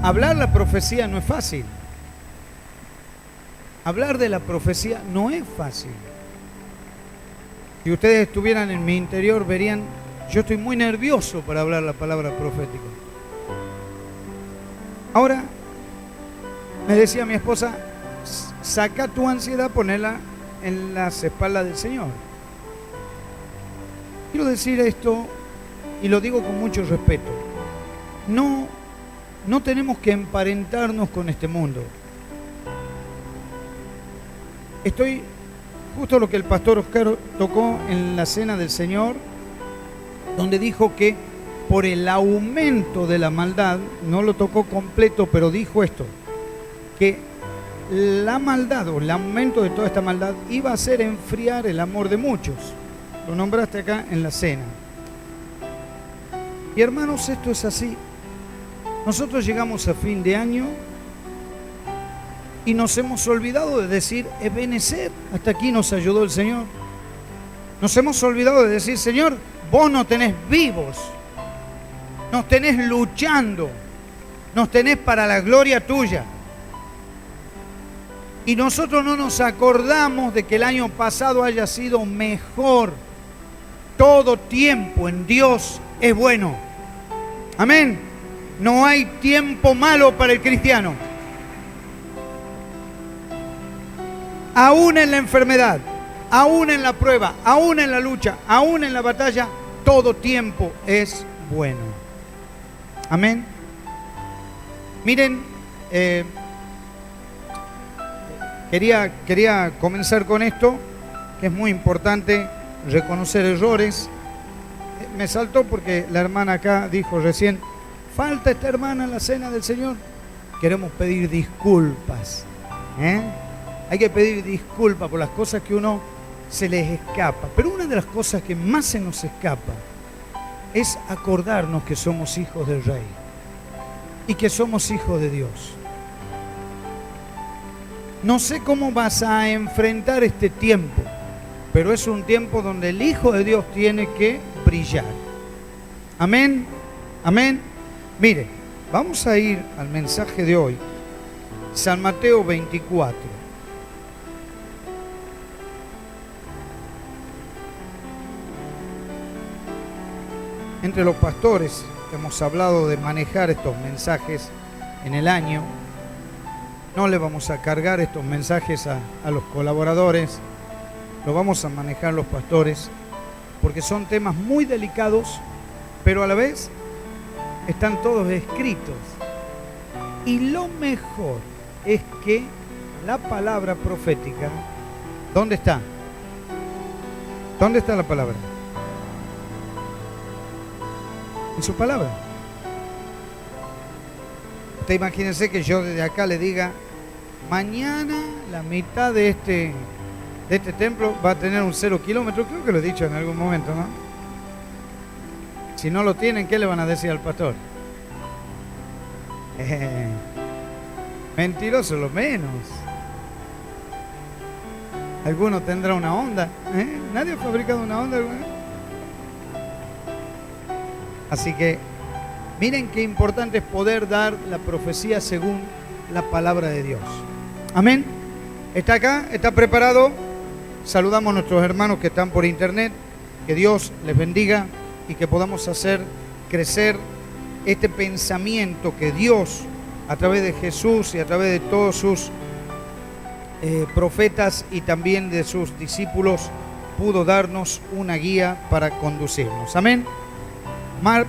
hablar la profecía no es fácil. Hablar de la profecía no es fácil. Si ustedes estuvieran en mi interior, verían, yo estoy muy nervioso para hablar la palabra profética. Ahora, me decía mi esposa, saca tu ansiedad, ponela en las espaldas del Señor. Quiero decir esto, y lo digo con mucho respeto. No tenemos que emparentarnos con este mundo. Estoy justo lo que el pastor Oscar tocó en la cena del Señor, donde dijo que por el aumento de la maldad, no lo tocó completo, pero dijo esto, que la maldad o el aumento de toda esta maldad iba a hacer enfriar el amor de muchos. Lo nombraste acá en la cena. Y hermanos, esto es así. Nosotros llegamos a fin de año y nos hemos olvidado de decir, Ebenezer, hasta aquí nos ayudó el Señor. Nos hemos olvidado de decir, Señor, vos nos tenés vivos, nos tenés luchando, nos tenés para la gloria tuya. Y nosotros no nos acordamos de que el año pasado haya sido mejor. Todo tiempo en Dios es bueno. Amén. No hay tiempo malo para el cristiano. Aún en la enfermedad, aún en la prueba, aún en la lucha, aún en la batalla, todo tiempo es bueno. Amén. Miren, quería comenzar con esto, que es muy importante, reconocer errores. Me saltó porque la hermana acá dijo recién, falta esta hermana en la cena del Señor. Queremos pedir disculpas. Hay que pedir disculpas por las cosas que uno se les escapa. Pero una de las cosas que más se nos escapa es acordarnos que somos hijos del Rey y que somos hijos de Dios. No sé cómo vas a enfrentar este tiempo, pero es un tiempo donde el Hijo de Dios tiene que brillar. Amén, amén. Mire, vamos a ir al mensaje de hoy, San Mateo 24. Entre los pastores hemos hablado de manejar estos mensajes en el año. No le vamos a cargar estos mensajes a los colaboradores, lo vamos a manejar los pastores, porque son temas muy delicados, pero a la vez están todos escritos. Y lo mejor es que la palabra profética, ¿dónde está? ¿Dónde está la palabra? En su palabra. Usted imagínense que yo desde acá le diga, mañana la mitad de este templo va a tener un 0 kilómetro. Creo que lo he dicho en algún momento, ¿no? Si no lo tienen, ¿qué le van a decir al pastor? Mentiroso lo menos. ¿Alguno tendrá una onda? ¿Nadie ha fabricado una onda alguna vez? Así que miren qué importante es poder dar la profecía según la palabra de Dios. Amén. ¿Está acá? ¿Está preparado? Saludamos a nuestros hermanos que están por internet. Que Dios les bendiga y que podamos hacer crecer este pensamiento que Dios, a través de Jesús y a través de todos sus profetas y también de sus discípulos, pudo darnos una guía para conducirnos. Amén.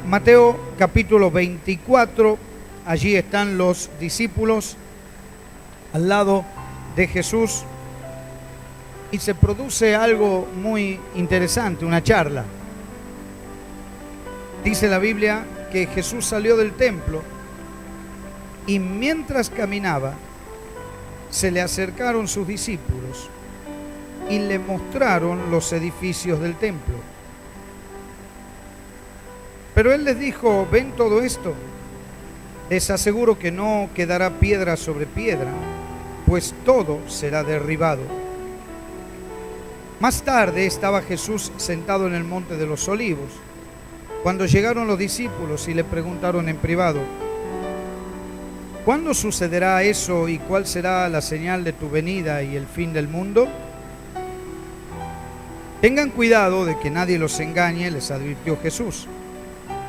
Mateo capítulo 24, allí están los discípulos al lado de Jesús y se produce algo muy interesante, una charla. Dice la Biblia que Jesús salió del templo y mientras caminaba se le acercaron sus discípulos y le mostraron los edificios del templo. Pero él les dijo, ¿ven todo esto? Les aseguro que no quedará piedra sobre piedra, pues todo será derribado. Más tarde estaba Jesús sentado en el monte de los Olivos, cuando llegaron los discípulos y le preguntaron en privado, ¿Cuándo sucederá eso y cuál será la señal de tu venida y el fin del mundo? Tengan cuidado de que nadie los engañe, les advirtió Jesús.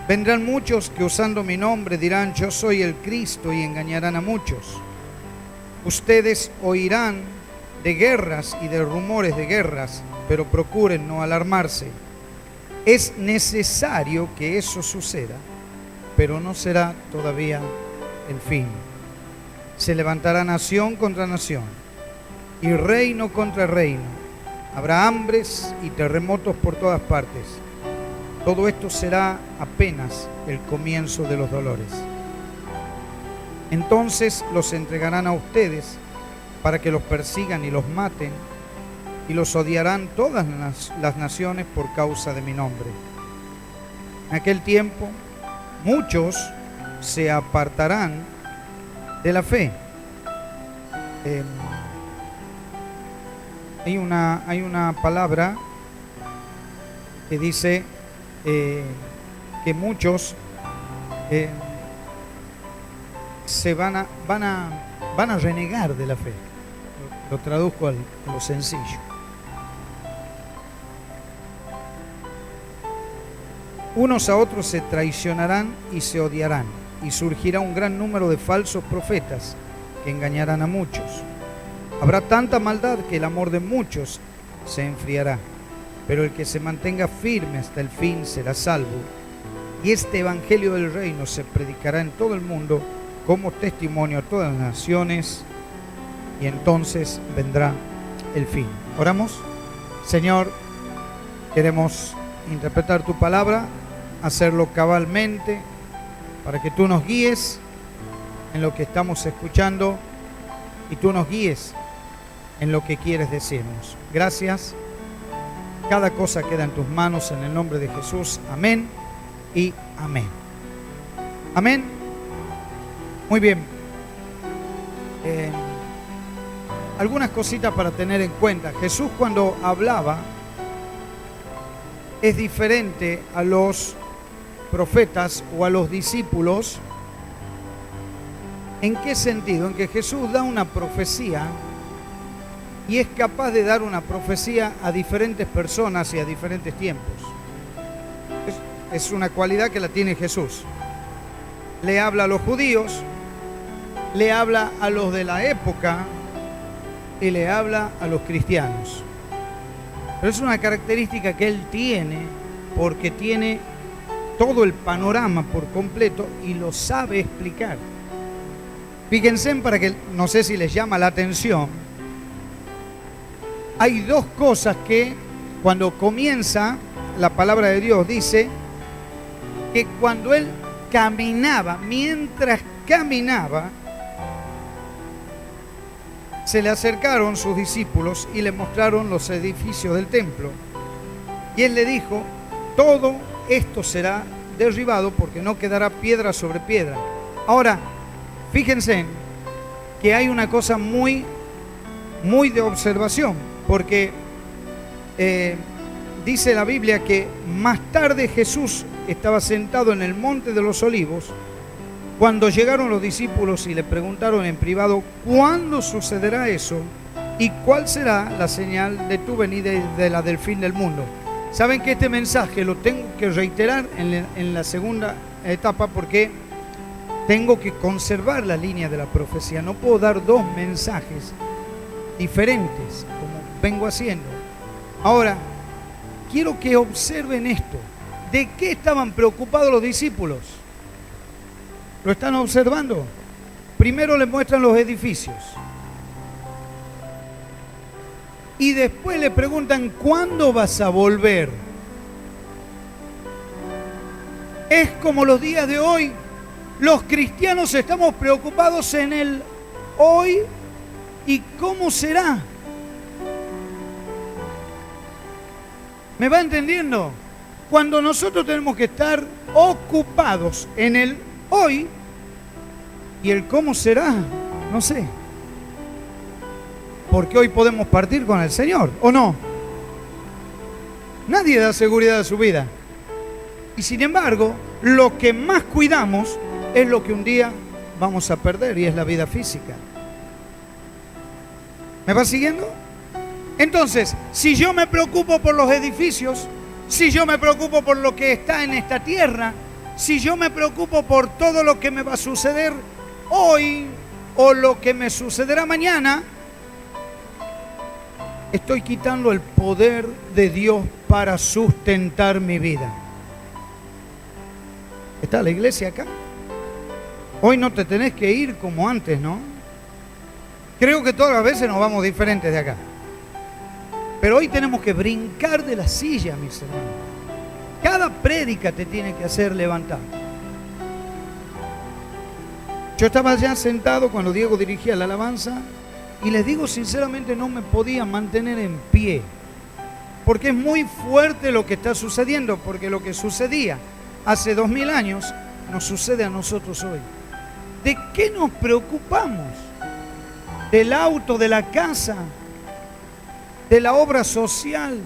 Vendrán muchos que usando mi nombre dirán, yo soy el Cristo, y engañarán a muchos. Ustedes oirán de guerras y de rumores de guerras, pero procuren no alarmarse. Es necesario que eso suceda, pero no será todavía el fin. Se levantará nación contra nación y reino contra reino. Habrá hambres y terremotos por todas partes. Todo esto será apenas el comienzo de los dolores. Entonces los entregarán a ustedes para que los persigan y los maten, y los odiarán todas las naciones por causa de mi nombre. En aquel tiempo muchos se apartarán de la fe. Hay una palabra que dice que muchos se van a renegar de la fe. Lo traduzco a lo sencillo. Unos a otros se traicionarán y se odiarán, y surgirá un gran número de falsos profetas que engañarán a muchos. Habrá tanta maldad que el amor de muchos se enfriará, pero el que se mantenga firme hasta el fin será salvo. Y este evangelio del reino se predicará en todo el mundo como testimonio a todas las naciones, y entonces vendrá el fin. Oramos. Señor, queremos interpretar tu palabra, hacerlo cabalmente, para que tú nos guíes en lo que estamos escuchando y tú nos guíes en lo que quieres decirnos. Gracias. Cada cosa queda en tus manos en el nombre de Jesús. Amén y amén. Amén. Muy bien. Algunas cositas para tener en cuenta. Jesús, cuando hablaba, es diferente a los profetas o a los discípulos. ¿En qué sentido? En que Jesús da una profecía y es capaz de dar una profecía a diferentes personas y a diferentes tiempos. Es una cualidad que la tiene Jesús. Le habla a los judíos, le habla a los de la época y le habla a los cristianos. Pero es una característica que él tiene porque tiene todo el panorama por completo y lo sabe explicar. Fíjense, para que, no sé si les llama la atención, hay dos cosas que cuando comienza la palabra de Dios dice que cuando él caminaba, mientras caminaba, se le acercaron sus discípulos y le mostraron los edificios del templo. Y él le dijo, todo esto será derribado porque no quedará piedra sobre piedra. Ahora, fíjense que hay una cosa muy de observación, porque dice la Biblia que más tarde Jesús estaba sentado en el monte de los Olivos cuando llegaron los discípulos y le preguntaron en privado, ¿cuándo sucederá eso? ¿Y cuál será la señal de tu venida y de la del fin del mundo? Saben que este mensaje lo tengo que reiterar en la segunda etapa porque tengo que conservar la línea de la profecía. No puedo dar dos mensajes diferentes como vengo haciendo. Ahora, quiero que observen esto. ¿De qué estaban preocupados los discípulos? ¿Lo están observando? Primero les muestran los edificios. Y después le preguntan, ¿cuándo vas a volver? Es como los días de hoy. Los cristianos estamos preocupados en el hoy y cómo será. ¿Me va entendiendo? Cuando nosotros tenemos que estar ocupados en el hoy y el cómo será, no sé. Porque hoy podemos partir con el Señor, ¿o no? Nadie da seguridad de su vida. Y sin embargo, lo que más cuidamos es lo que un día vamos a perder y es la vida física. ¿Me va siguiendo? Entonces, si yo me preocupo por los edificios, si yo me preocupo por lo que está en esta tierra, si yo me preocupo por todo lo que me va a suceder hoy o lo que me sucederá mañana, estoy quitando el poder de Dios para sustentar mi vida. ¿Está la iglesia acá? Hoy no te tenés que ir como antes, ¿no? Creo que todas las veces nos vamos diferentes de acá. Pero hoy tenemos que brincar de la silla, mis hermanos. Cada prédica te tiene que hacer levantar. Yo estaba ya sentado cuando Diego dirigía la alabanza y les digo sinceramente, no me podía mantener en pie. Porque es muy fuerte lo que está sucediendo, porque lo que sucedía hace 2000 años nos sucede a nosotros hoy. ¿De qué nos preocupamos? ¿Del auto, de la casa, de la obra social,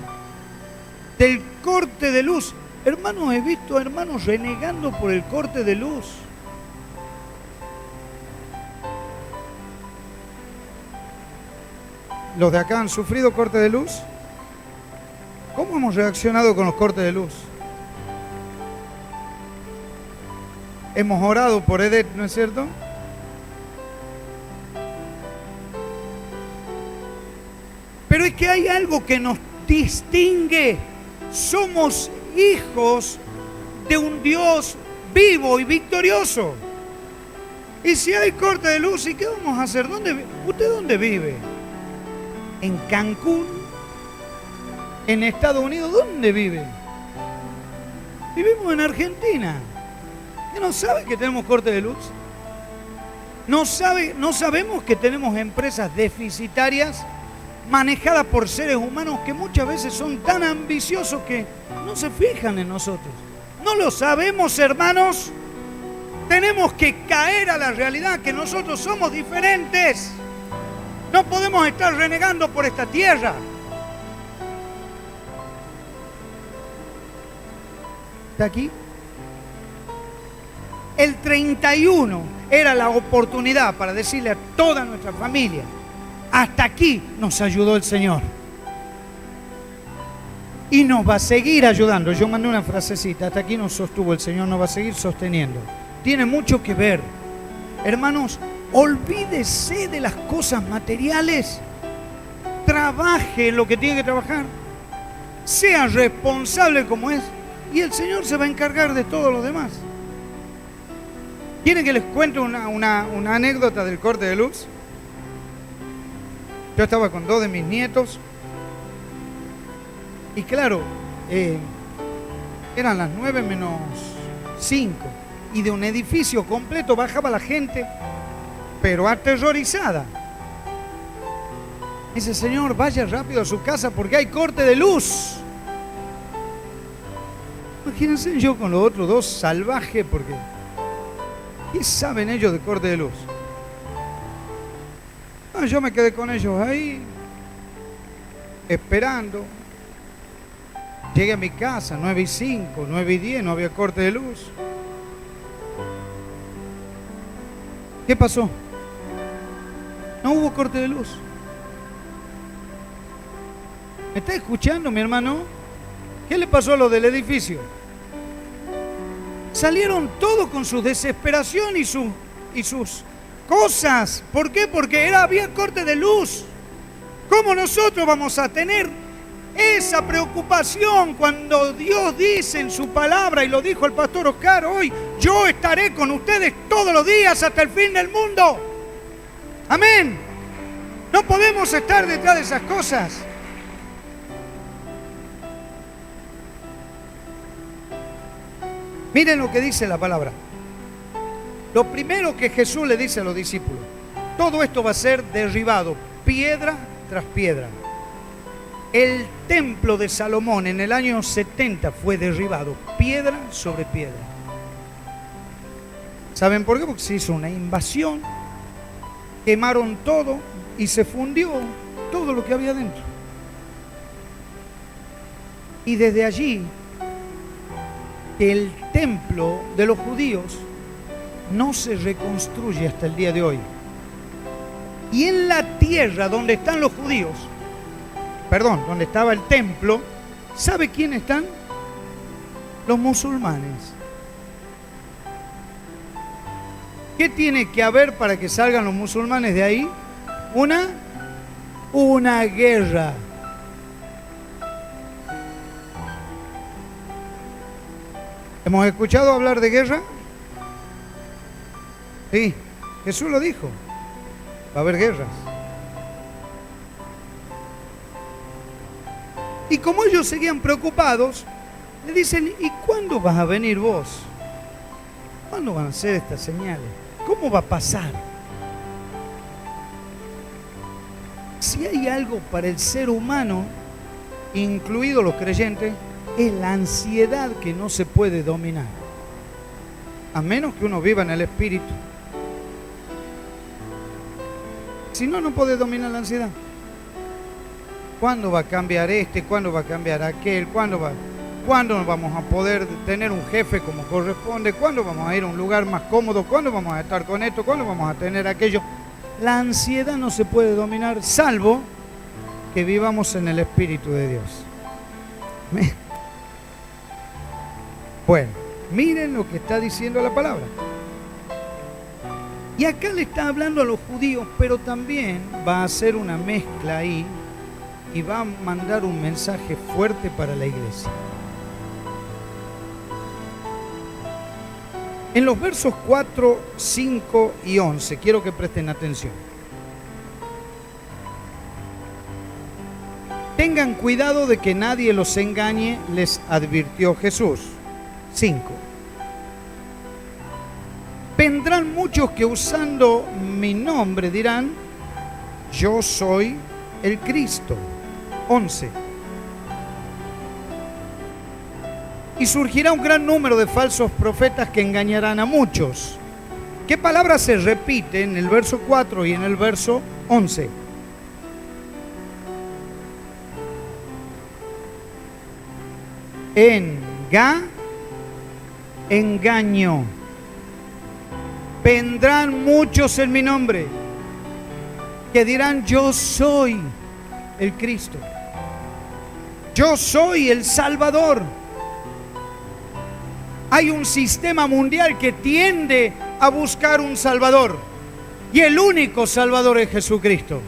del corte de luz? Hermanos, he visto hermanos renegando por el corte de luz. ¿Los de acá han sufrido corte de luz? ¿Cómo hemos reaccionado con los cortes de luz? Hemos orado por Edet, ¿no es cierto? Pero es que hay algo que nos distingue. Somos hijos de un Dios vivo y victorioso. Y si hay corte de luz, ¿y qué vamos a hacer? ¿Usted dónde vive? ¿En Cancún? ¿En Estados Unidos? ¿Dónde vive? Vivimos en Argentina. ¿Qué no sabe que tenemos corte de luz? No sabemos que tenemos empresas deficitarias manejadas por seres humanos que muchas veces son tan ambiciosos que no se fijan en nosotros. No lo sabemos, hermanos. Tenemos que caer a la realidad que nosotros somos diferentes. No podemos estar renegando por esta tierra. ¿Está aquí? El 31 era la oportunidad para decirle a toda nuestra familia: hasta aquí nos ayudó el Señor. Y nos va a seguir ayudando. Yo mandé una frasecita: hasta aquí nos sostuvo el Señor, nos va a seguir sosteniendo. Tiene mucho que ver. Hermanos, olvídese de las cosas materiales. Trabaje en lo que tiene que trabajar. Sea responsable como es. Y el Señor se va a encargar de todo lo demás. ¿Quieren que les cuente una anécdota del corte de luz? Yo estaba con 2 de mis nietos. Y claro, eran las 9 menos 5. Y de un edificio completo bajaba la gente, pero aterrorizada. Dice: señor, vaya rápido a su casa porque hay corte de luz. Imagínense yo con los otros 2 salvajes, porque ¿qué saben ellos de corte de luz? Yo me quedé con ellos ahí, esperando. Llegué a mi casa, 9:05, 9:10, no había corte de luz. ¿Qué pasó? No hubo corte de luz. ¿Me está escuchando, mi hermano? ¿Qué le pasó a lo del edificio? Salieron todos con su desesperación y sus cosas. ¿Por qué? Porque había corte de luz. ¿Cómo nosotros vamos a tener esa preocupación cuando Dios dice en su palabra, y lo dijo el pastor Oscar hoy: yo estaré con ustedes todos los días hasta el fin del mundo? Amén. No podemos estar detrás de esas cosas. Miren lo que dice la palabra. Lo primero que Jesús le dice a los discípulos: todo esto va a ser derribado, piedra tras piedra. El templo de Salomón en el año 70 fue derribado, piedra sobre piedra. ¿Saben por qué? Porque se hizo una invasión, quemaron todo y se fundió todo lo que había dentro. Y desde allí, el templo de los judíos no se reconstruye hasta el día de hoy. Y en la tierra donde están los judíos, donde estaba el templo, ¿sabe quién están? Los musulmanes. ¿Qué tiene que haber para que salgan los musulmanes de ahí? Una guerra. ¿Hemos escuchado hablar de guerra? Sí, Jesús lo dijo. Va a haber guerras. Y como ellos seguían preocupados, le dicen, ¿y cuándo vas a venir vos? ¿Cuándo van a ser estas señales? ¿Cómo va a pasar? Si hay algo para el ser humano, incluidos los creyentes, es la ansiedad que no se puede dominar. A menos que uno viva en el Espíritu. Si no, no puede dominar la ansiedad. ¿Cuándo va a cambiar este? ¿Cuándo va a cambiar aquel? ¿Cuándo vamos a poder tener un jefe como corresponde? ¿Cuándo vamos a ir a un lugar más cómodo? ¿Cuándo vamos a estar con esto? ¿Cuándo vamos a tener aquello? La ansiedad no se puede dominar, salvo que vivamos en el Espíritu de Dios. Bueno, miren lo que está diciendo la palabra. Y acá le está hablando a los judíos, pero también va a hacer una mezcla ahí y va a mandar un mensaje fuerte para la iglesia. En los versos 4, 5 y 11, quiero que presten atención. Tengan cuidado de que nadie los engañe, les advirtió Jesús. 5. Vendrán muchos que usando mi nombre dirán, yo soy el Cristo. 11. Y surgirá un gran número de falsos profetas que engañarán a muchos. ¿Qué palabra se repite en el verso 4 y en el verso 11? Engaño. Vendrán muchos en mi nombre que dirán, yo soy el Cristo. Yo soy el Salvador. Hay un sistema mundial que tiende a buscar un Salvador. Y el único Salvador es Jesucristo.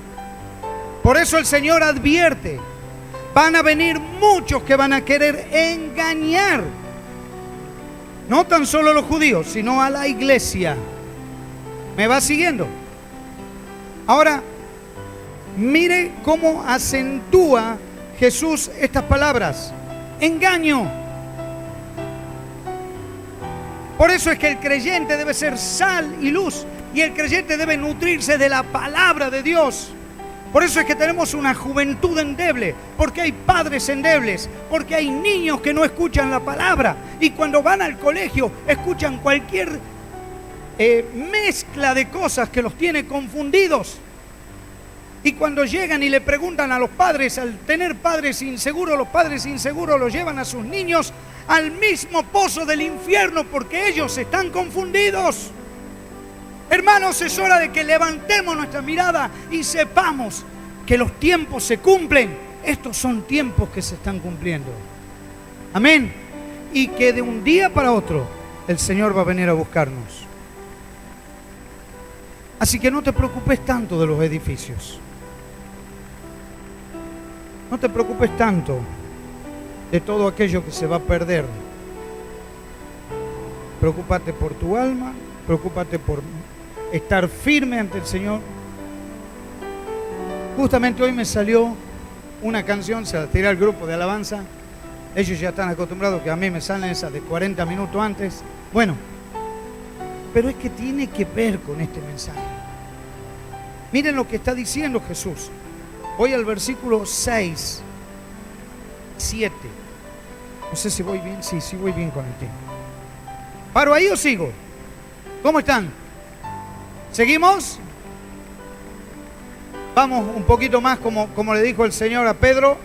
Por eso el Señor advierte, van a venir muchos que van a querer engañar. No tan solo a los judíos, sino a la iglesia. ¿Me va siguiendo? Ahora, mire cómo acentúa Jesús estas palabras. Engaño. Por eso es que el creyente debe ser sal y luz. Y el creyente debe nutrirse de la palabra de Dios. Por eso es que tenemos una juventud endeble, porque hay padres endebles, porque hay niños que no escuchan la palabra y cuando van al colegio escuchan cualquier mezcla de cosas que los tiene confundidos. Y cuando llegan y le preguntan a los padres, al tener padres inseguros, los padres inseguros los llevan a sus niños al mismo pozo del infierno porque ellos están confundidos. Hermanos, es hora de que levantemos nuestra mirada y sepamos que los tiempos se cumplen. Estos son tiempos que se están cumpliendo. Amén. Y que de un día para otro el Señor va a venir a buscarnos. Así que no te preocupes tanto de los edificios. No te preocupes tanto de todo aquello que se va a perder. Preocúpate por tu alma, preocúpate por estar firme ante el Señor. Justamente hoy me salió una canción, se la tiré al grupo de alabanza. Ellos ya están acostumbrados que a mí me salen esas de 40 minutos antes. Bueno, pero es que tiene que ver con este mensaje. Miren lo que está diciendo Jesús. Voy al versículo 6, 7. No sé si voy bien. Sí, voy bien con el tiempo. ¿Paro ahí o sigo? ¿Cómo están? ¿Seguimos? Vamos un poquito más como le dijo el Señor a Pedro,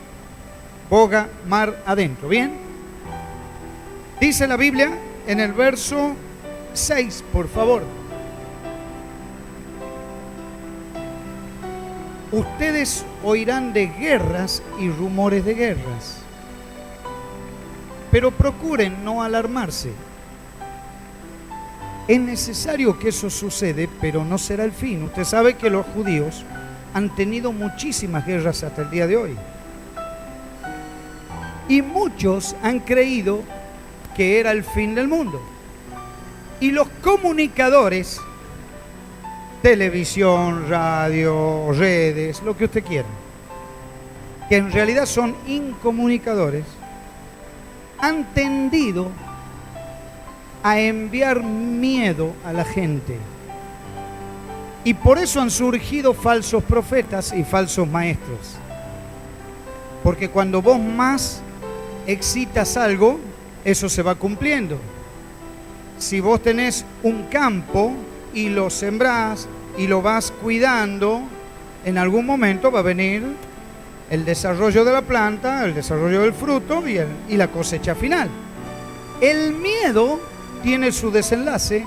boga mar adentro. ¿Bien? Dice la Biblia en el verso 6, por favor. Ustedes oirán de guerras y rumores de guerras, pero procuren no alarmarse. Es necesario que eso suceda, pero no será el fin. Usted sabe que los judíos han tenido muchísimas guerras hasta el día de hoy. Y muchos han creído que era el fin del mundo. Y los comunicadores, televisión, radio, redes, lo que usted quiera, que en realidad son incomunicadores, han tendido a enviar miedo a la gente. Y por eso han surgido falsos profetas y falsos maestros. Porque cuando vos más excitas algo, eso se va cumpliendo. Si vos tenés un campo y lo sembrás y lo vas cuidando, en algún momento va a venir el desarrollo de la planta, el desarrollo del fruto y la cosecha final. El miedo tiene su desenlace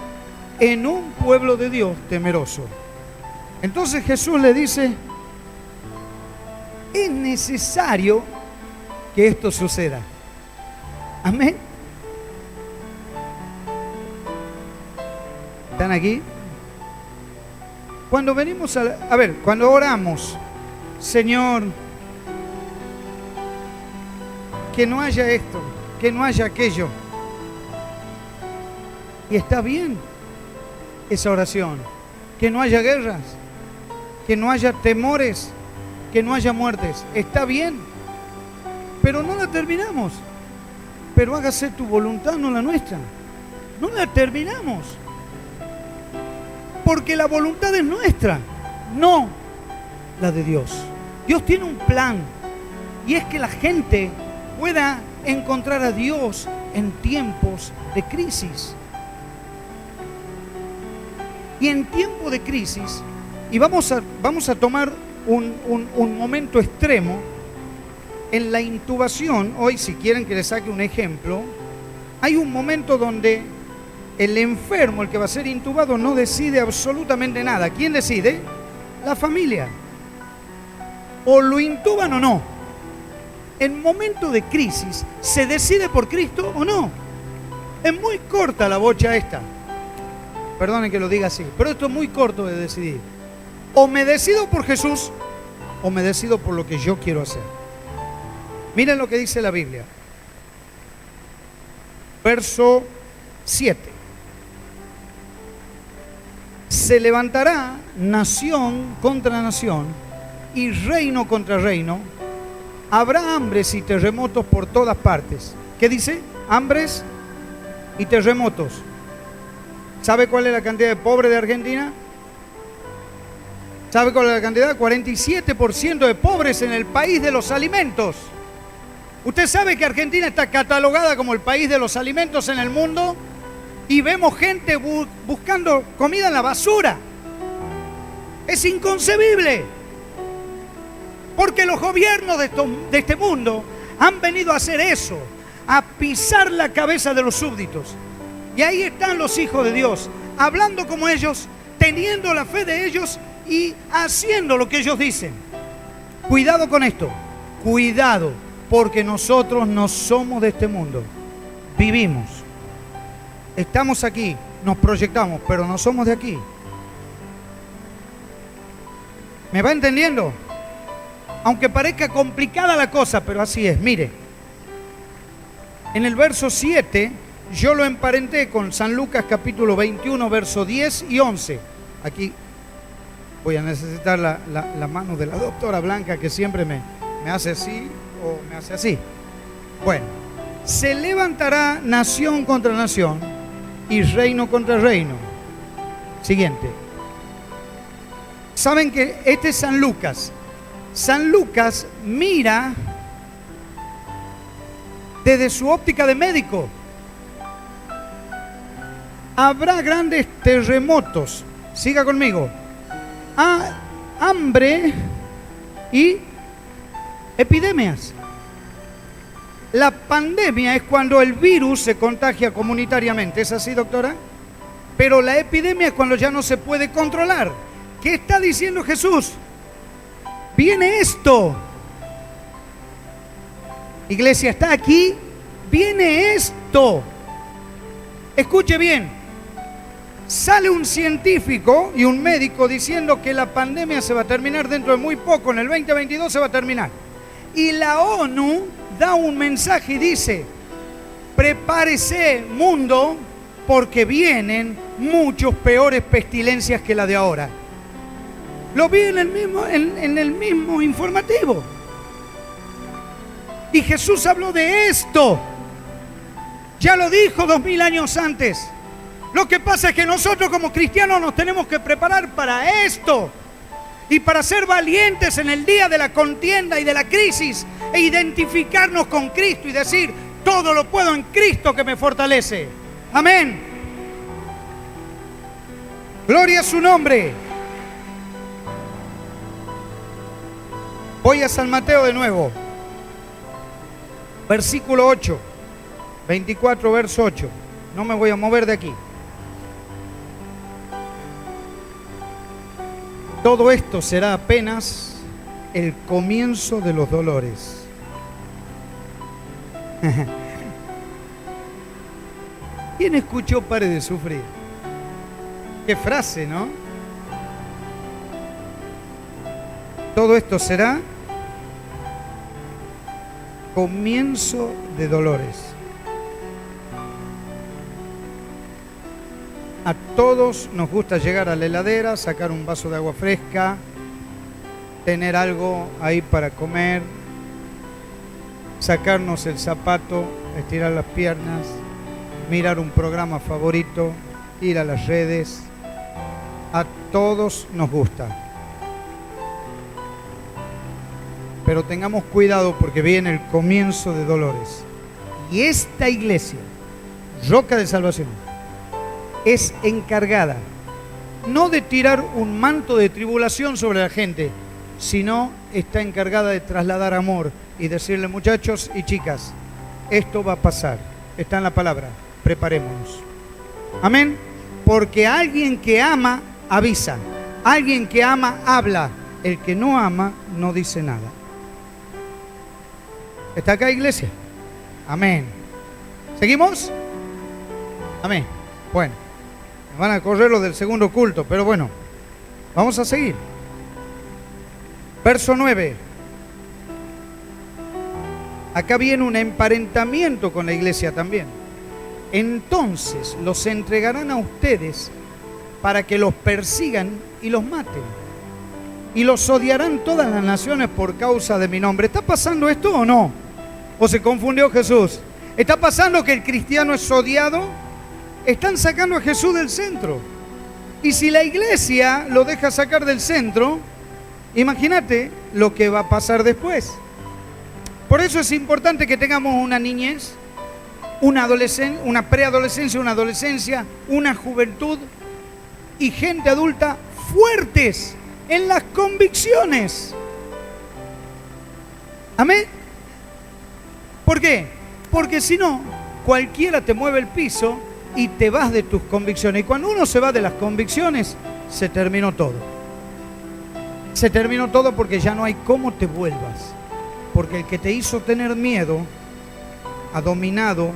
en un pueblo de Dios temeroso. Entonces Jesús le dice, es necesario que esto suceda. Amén. ¿Están aquí? Cuando venimos cuando oramos, Señor, que no haya esto, que no haya aquello. Y está bien esa oración, que no haya guerras, que no haya temores, que no haya muertes. Está bien, pero no la terminamos. Pero hágase tu voluntad, no la nuestra. No la terminamos. Porque la voluntad es nuestra, no la de Dios. Dios tiene un plan, y es que la gente pueda encontrar a Dios en tiempos de crisis. Y en tiempo de crisis, y vamos a tomar un momento extremo, en la intubación, hoy si quieren que les saque un ejemplo, hay un momento donde el enfermo, el que va a ser intubado, no decide absolutamente nada. ¿Quién decide? La familia. O lo intuban o no. En momento de crisis, ¿se decide por Cristo o no? Es muy corta la bocha esta. Perdonen que lo diga así, pero esto es muy corto de decidir. O me decido por Jesús, o me decido por lo que yo quiero hacer. Miren lo que dice la Biblia. Verso 7. Se levantará nación contra nación y reino contra reino. Habrá hambres y terremotos por todas partes. ¿Qué dice? Hambres y terremotos. ¿Sabe cuál es la cantidad de pobres de Argentina? ¿Sabe cuál es la cantidad? 47% de pobres en el país de los alimentos. ¿Usted sabe que Argentina está catalogada como el país de los alimentos en el mundo? Y vemos gente buscando comida en la basura. Es inconcebible. Porque los gobiernos de este mundo han venido a hacer eso, a pisar la cabeza de los súbditos. Y ahí están los hijos de Dios, hablando como ellos, teniendo la fe de ellos y haciendo lo que ellos dicen. Cuidado con esto, cuidado, porque nosotros no somos de este mundo. Vivimos, estamos aquí, nos proyectamos, pero no somos de aquí. ¿Me va entendiendo? Aunque parezca complicada la cosa, pero así es. Mire, en el verso 7... yo lo emparenté con San Lucas capítulo 21, verso 10 y 11. Aquí voy a necesitar la mano de la doctora Blanca, que siempre me hace así o me hace así. Bueno, se levantará nación contra nación y reino contra reino. Siguiente. Saben que este es San Lucas. San Lucas mira desde su óptica de médico. Habrá grandes terremotos, siga conmigo, hambre y epidemias. La pandemia es cuando el virus se contagia comunitariamente. ¿Es así, doctora? Pero la epidemia es cuando ya no se puede controlar. ¿Qué está diciendo Jesús? Viene esto. Iglesia, ¿está aquí? Viene esto. Escuche bien. Sale un científico y un médico diciendo que la pandemia se va a terminar dentro de muy poco, en el 2022 se va a terminar. Y la ONU da un mensaje y dice: prepárese, mundo, porque vienen muchos peores pestilencias que la de ahora. Lo vi en el mismo informativo. Y Jesús habló de esto. Ya lo dijo 2000 años antes. Lo que pasa es que nosotros como cristianos nos tenemos que preparar para esto. Y para ser valientes en el día de la contienda y de la crisis. E identificarnos con Cristo y decir: todo lo puedo en Cristo que me fortalece. Amén. Gloria a su nombre. Voy a San Mateo de nuevo. Versículo 8. 24, verso 8. No me voy a mover de aquí. Todo esto será apenas el comienzo de los dolores. ¿Quién escuchó pare de sufrir? Qué frase, ¿no? Todo esto será comienzo de dolores. A todos nos gusta llegar a la heladera, sacar un vaso de agua fresca, tener algo ahí para comer, sacarnos el zapato, estirar las piernas, mirar un programa favorito, ir a las redes. A todos nos gusta. Pero tengamos cuidado porque viene el comienzo de dolores. Y esta iglesia, Roca de Salvación, es encargada no de tirar un manto de tribulación sobre la gente, sino está encargada de trasladar amor y decirle: muchachos y chicas, esto va a pasar. Está en la palabra, preparémonos. Amén. Porque alguien que ama, avisa. Alguien que ama, habla. El que no ama, no dice nada. ¿Está acá, iglesia? Amén. ¿Seguimos? Amén. Bueno, van a correr los del segundo culto, pero bueno, vamos a seguir. Verso 9. Acá viene un emparentamiento con la iglesia también. Entonces los entregarán a ustedes para que los persigan y los maten. Y los odiarán todas las naciones por causa de mi nombre. ¿Está pasando esto o no? ¿O se confundió Jesús? ¿Está pasando que el cristiano es odiado? Están sacando a Jesús del centro. Y si la iglesia lo deja sacar del centro, imagínate lo que va a pasar después. Por eso es importante que tengamos una niñez, una adolescencia, una preadolescencia, una adolescencia, una juventud y gente adulta fuertes en las convicciones. Amén. ¿Por qué? Porque si no, cualquiera te mueve el piso y te vas de tus convicciones. Y cuando uno se va de las convicciones, se terminó todo. Se terminó todo porque ya no hay cómo te vuelvas. Porque el que te hizo tener miedo ha dominado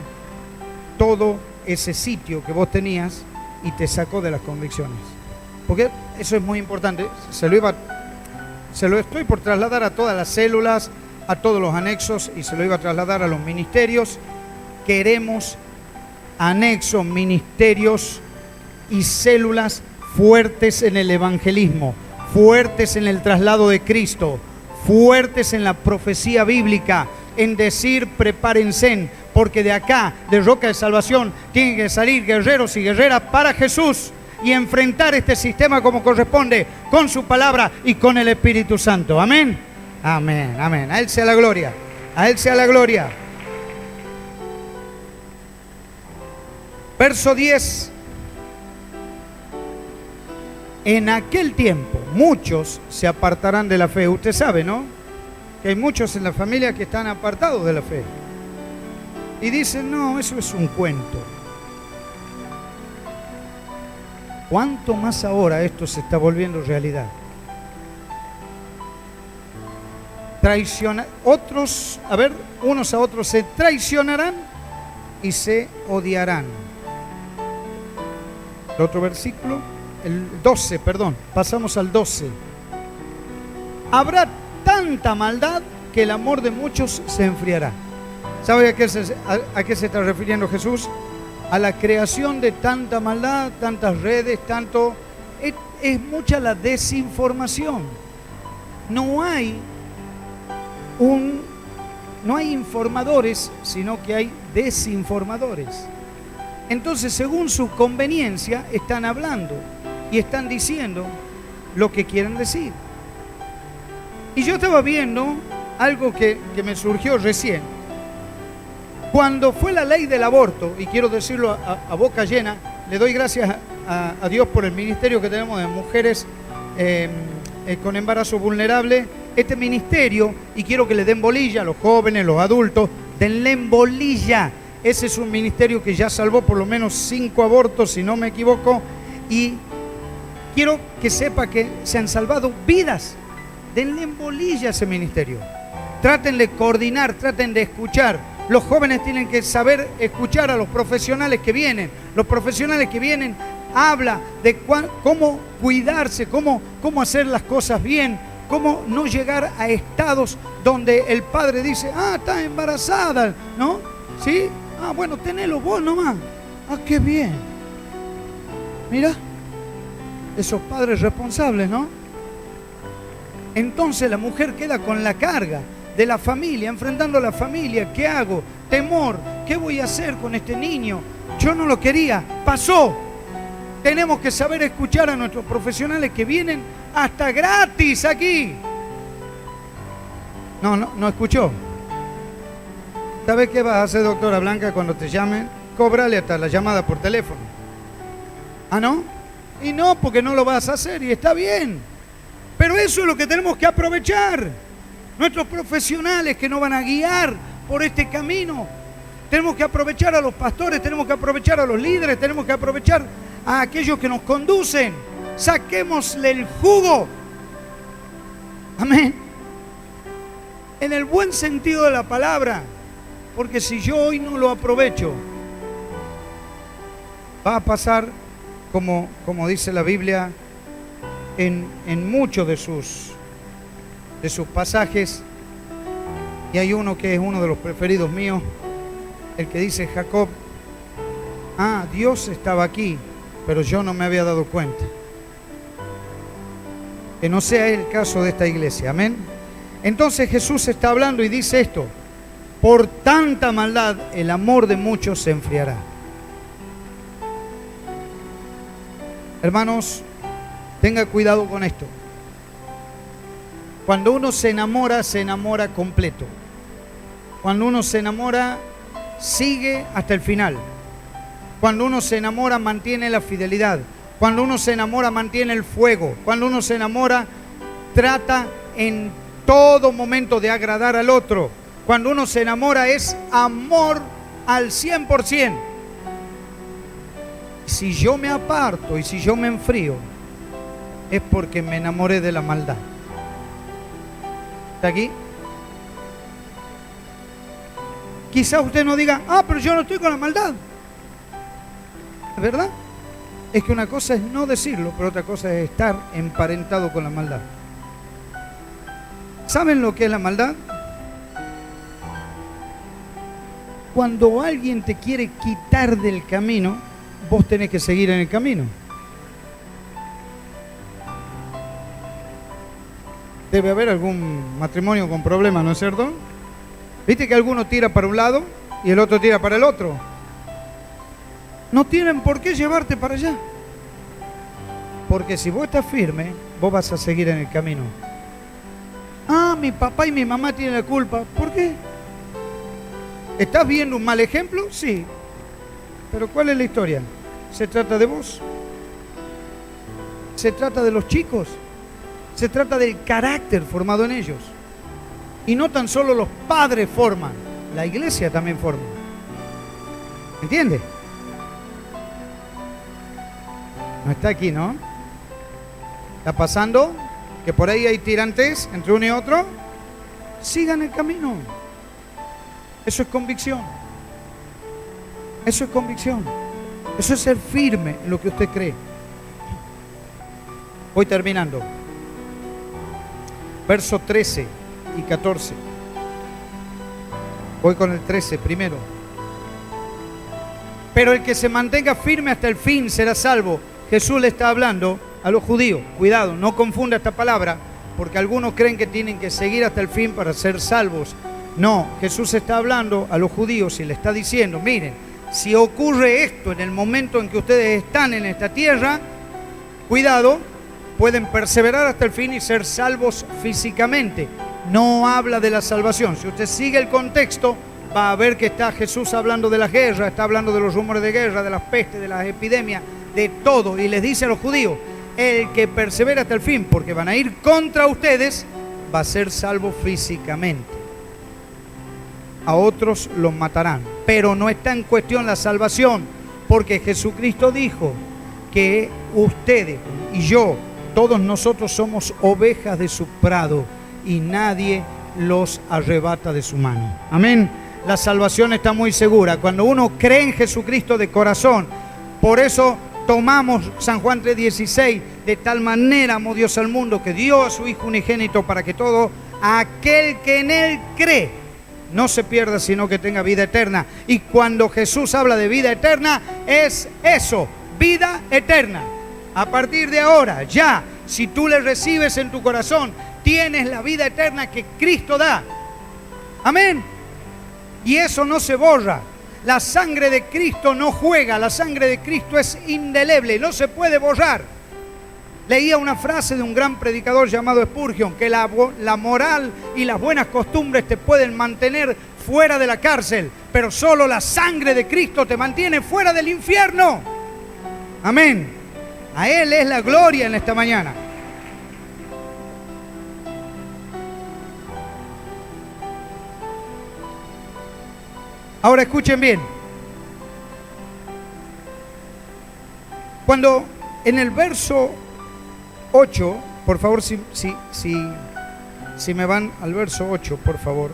todo ese sitio que vos tenías y te sacó de las convicciones. Porque eso es muy importante. Se lo estoy por trasladar a todas las células, a todos los anexos, y se lo iba a trasladar a los ministerios. Queremos anexos, ministerios y células fuertes en el evangelismo, fuertes en el traslado de Cristo, fuertes en la profecía bíblica, en decir: prepárense, porque de acá, de Roca de Salvación, tienen que salir guerreros y guerreras para Jesús y enfrentar este sistema como corresponde, con su palabra y con el Espíritu Santo. Amén. Amén, amén. A Él sea la gloria. A Él sea la gloria. Verso 10. En aquel tiempo muchos se apartarán de la fe. Usted sabe, ¿no? Que hay muchos en la familia que están apartados de la fe. Y dicen: no, eso es un cuento. ¿Cuánto más ahora esto se está volviendo realidad? Unos a otros se traicionarán y se odiarán. El otro versículo, el 12, perdón, pasamos al 12. Habrá tanta maldad que el amor de muchos se enfriará. ¿Sabe a qué se está refiriendo Jesús? A la creación de tanta maldad, tantas redes, es mucha la desinformación. No hay informadores, sino que hay desinformadores. Entonces, según su conveniencia, están hablando y están diciendo lo que quieren decir. Y yo estaba viendo algo que me surgió recién. Cuando fue la ley del aborto, y quiero decirlo a boca llena, le doy gracias a Dios por el ministerio que tenemos de mujeres con embarazo vulnerable. Este ministerio, y quiero que le den bolilla a los jóvenes, los adultos, denle bolilla. Ese es un ministerio que ya salvó por lo menos 5 abortos, si no me equivoco, y quiero que sepa que se han salvado vidas. Denle bolilla a ese ministerio. Traten de coordinar, traten de escuchar. Los jóvenes tienen que saber escuchar a los profesionales que vienen. Los profesionales que vienen hablan de cómo cuidarse, cómo hacer las cosas bien, cómo no llegar a estados donde el padre dice, está embarazada, ¿no? ¿Sí? Bueno, tenelo vos nomás. Qué bien. Mira, esos padres responsables, ¿no? Entonces la mujer queda con la carga de la familia, enfrentando a la familia. ¿Qué hago? Temor. ¿Qué voy a hacer con este niño? Yo no lo quería. Pasó. Tenemos que saber escuchar a nuestros profesionales que vienen hasta gratis aquí. No escuchó. ¿Sabes qué vas a hacer, doctora Blanca, cuando te llamen? Cóbrale hasta la llamada por teléfono. ¿No? Y no, porque no lo vas a hacer y está bien. Pero eso es lo que tenemos que aprovechar. Nuestros profesionales que nos van a guiar por este camino. Tenemos que aprovechar a los pastores, tenemos que aprovechar a los líderes, tenemos que aprovechar a aquellos que nos conducen. Saquémosle el jugo. Amén. En el buen sentido de la palabra. Porque si yo hoy no lo aprovecho, va a pasar como dice la Biblia en muchos de sus pasajes, y hay uno que es uno de los preferidos míos, el que dice Jacob, Dios estaba aquí, pero yo no me había dado cuenta. Que no sea el caso de esta iglesia, amén. Entonces Jesús está hablando y dice esto: por tanta maldad el amor de muchos se enfriará. Hermanos, tenga cuidado con esto. Cuando uno se enamora completo. Cuando uno se enamora, sigue hasta el final. Cuando uno se enamora, mantiene la fidelidad. Cuando uno se enamora, mantiene el fuego. Cuando uno se enamora, trata en todo momento de agradar al otro. Cuando uno se enamora, es amor al 100%. Si yo me aparto y si yo me enfrío, es porque me enamoré de la maldad. ¿Está aquí? Quizá usted no diga, pero yo no estoy con la maldad. ¿Verdad? Es que una cosa es no decirlo, pero otra cosa es estar emparentado con la maldad. ¿Saben lo que es la maldad? Cuando alguien te quiere quitar del camino, vos tenés que seguir en el camino. Debe haber algún matrimonio con problemas, ¿no es cierto? ¿Viste que alguno tira para un lado y el otro tira para el otro? No tienen por qué llevarte para allá. Porque si vos estás firme, vos vas a seguir en el camino. Mi papá y mi mamá tienen la culpa. ¿Por qué? ¿Estás viendo un mal ejemplo? Sí. Pero ¿cuál es la historia? ¿Se trata de vos? ¿Se trata de los chicos? Se trata del carácter formado en ellos. Y no tan solo los padres forman, la iglesia también forma. ¿Entiende? No está aquí, ¿no? ¿Está pasando? Que por ahí hay tirantes entre uno y otro. Sigan el camino. Eso es convicción. Eso es convicción. Eso es ser firme en lo que usted cree. Voy terminando. Verso 13 y 14. Voy con el 13 primero. Pero el que se mantenga firme hasta el fin será salvo. Jesús le está hablando a los judíos. Cuidado, no confunda esta palabra, porque algunos creen que tienen que seguir hasta el fin para ser salvos. No, Jesús está hablando a los judíos y le está diciendo, miren, si ocurre esto en el momento en que ustedes están en esta tierra, cuidado, pueden perseverar hasta el fin y ser salvos físicamente. No habla de la salvación. Si usted sigue el contexto, va a ver que está Jesús hablando de la guerra, está hablando de los rumores de guerra, de las pestes, de las epidemias, de todo. Y les dice a los judíos, el que persevera hasta el fin, porque van a ir contra ustedes, va a ser salvo físicamente. A otros los matarán. Pero no está en cuestión la salvación, porque Jesucristo dijo que ustedes y yo, todos nosotros somos ovejas de su prado y nadie los arrebata de su mano. Amén. La salvación está muy segura. Cuando uno cree en Jesucristo de corazón, por eso tomamos San Juan 3:16, de tal manera amó Dios al mundo que dio a su Hijo unigénito para que todo aquel que en Él cree no se pierda, sino que tenga vida eterna. Y cuando Jesús habla de vida eterna, es eso, vida eterna. A partir de ahora, ya, si tú le recibes en tu corazón, tienes la vida eterna que Cristo da. Amén. Y eso no se borra. La sangre de Cristo no juega, la sangre de Cristo es indeleble, no se puede borrar. Leía una frase de un gran predicador llamado Spurgeon, que la moral y las buenas costumbres te pueden mantener fuera de la cárcel, pero solo la sangre de Cristo te mantiene fuera del infierno. Amén. A Él es la gloria en esta mañana. Ahora escuchen bien. Cuando en el verso 8, por favor, si me van al verso 8, por favor.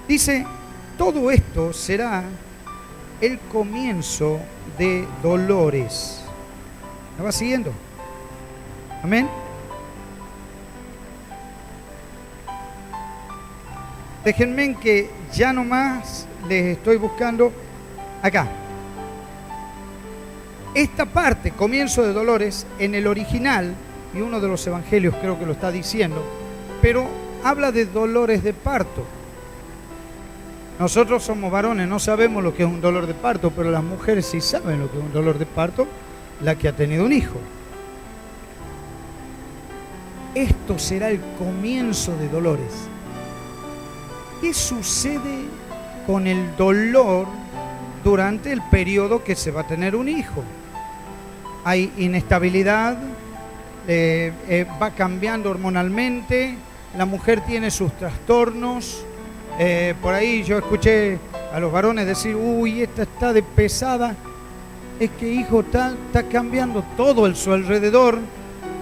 Dice, todo esto será el comienzo de dolores. ¿Me va siguiendo? Amén. Déjenme que ya nomás les estoy buscando acá. Esta parte, comienzo de dolores, en el original, y uno de los evangelios creo que lo está diciendo, pero habla de dolores de parto. Nosotros somos varones, no sabemos lo que es un dolor de parto, pero las mujeres sí saben lo que es un dolor de parto, la que ha tenido un hijo. Esto será el comienzo de dolores. ¿Qué sucede con el dolor durante el periodo que se va a tener un hijo? Hay inestabilidad, va cambiando hormonalmente, la mujer tiene sus trastornos. Por ahí yo escuché a los varones decir, uy, esta está de pesada. Es que hijo, está cambiando todo a su alrededor,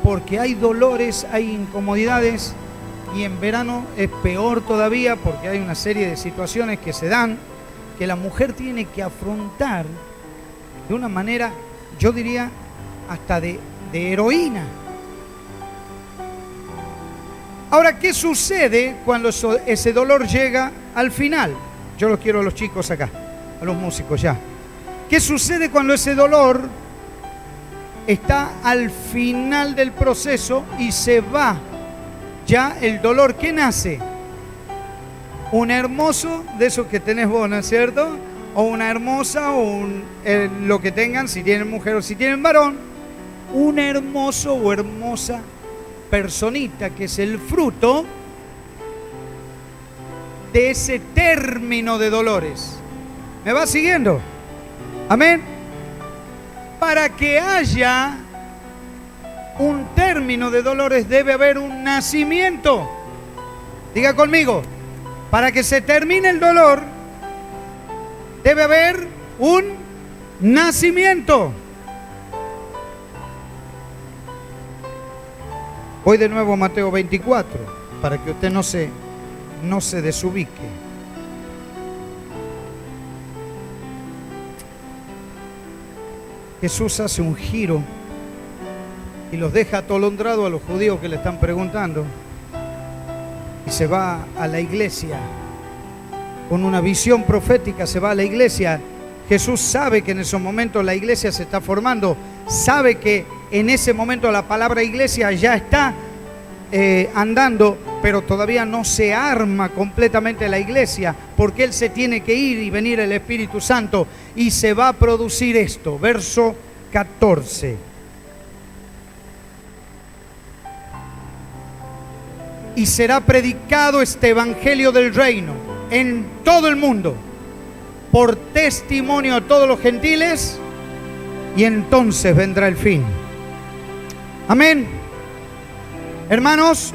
porque hay dolores, hay incomodidades. Y en verano es peor todavía, porque hay una serie de situaciones que se dan que la mujer tiene que afrontar de una manera, yo diría, hasta de heroína. Ahora, ¿qué sucede cuando ese dolor llega al final? Yo los quiero a los chicos acá, a los músicos ya. ¿Qué sucede cuando ese dolor está al final del proceso y se va? Ya el dolor, ¿qué nace? Un hermoso, de esos que tenés vos, ¿no es cierto? O una hermosa, o lo que tengan, si tienen mujer o si tienen varón, un hermoso o hermosa personita, que es el fruto de ese término de dolores. ¿Me va siguiendo? Amén. Para que haya un término de dolores debe haber un nacimiento. Diga conmigo, para que se termine el dolor Debe haber un nacimiento. Voy de nuevo a Mateo 24, para que usted no se desubique. Jesús hace un giro y los deja atolondrados a los judíos que le están preguntando. Y se va a la iglesia. Con una visión profética se va a la iglesia. Jesús sabe que en esos momentos la iglesia se está formando. Sabe que en ese momento la palabra iglesia ya está andando, pero todavía no se arma completamente la iglesia, porque Él se tiene que ir y venir el Espíritu Santo, y se va a producir esto. Verso 14. Y será predicado este evangelio del reino en todo el mundo, por testimonio a todos los gentiles, y entonces vendrá el fin. Amén. Hermanos,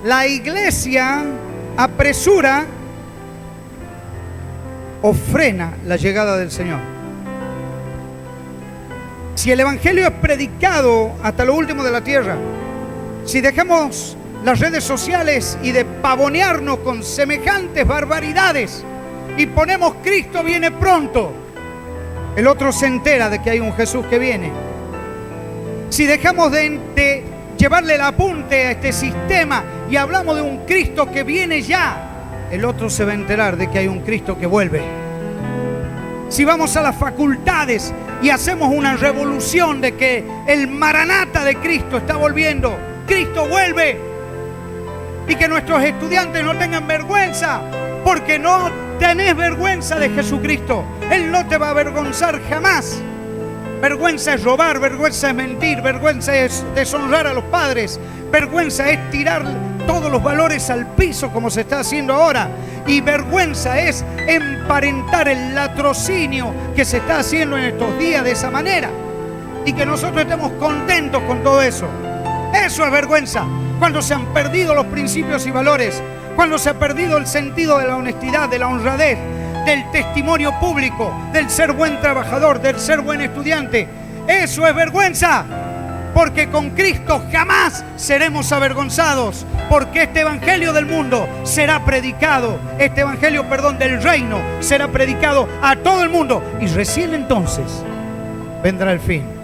la iglesia apresura o frena la llegada del Señor. Si el evangelio es predicado hasta lo último de la tierra, si dejamos las redes sociales y de pavonearnos con semejantes barbaridades y ponemos Cristo viene pronto, el otro se entera de que hay un Jesús que viene. Si dejamos de llevarle el apunte a este sistema y hablamos de un Cristo que viene ya, el otro se va a enterar de que hay un Cristo que vuelve. Si vamos a las facultades y hacemos una revolución de que el Maranata de Cristo está volviendo, Cristo vuelve, y que nuestros estudiantes no tengan vergüenza, porque no tenés vergüenza de Jesucristo. Él no te va a avergonzar jamás. Vergüenza es robar, vergüenza es mentir, vergüenza es deshonrar a los padres, vergüenza es tirar todos los valores al piso como se está haciendo ahora, y vergüenza es emparentar el latrocinio que se está haciendo en estos días de esa manera, y que nosotros estemos contentos con todo eso. Eso es vergüenza, cuando se han perdido los principios y valores, cuando se ha perdido el sentido de la honestidad, de la honradez, del testimonio público, del ser buen trabajador, del ser buen estudiante. Eso es vergüenza, porque con Cristo jamás seremos avergonzados, porque este evangelio del mundo será predicado, este evangelio, del reino será predicado a todo el mundo, y recién entonces vendrá el fin.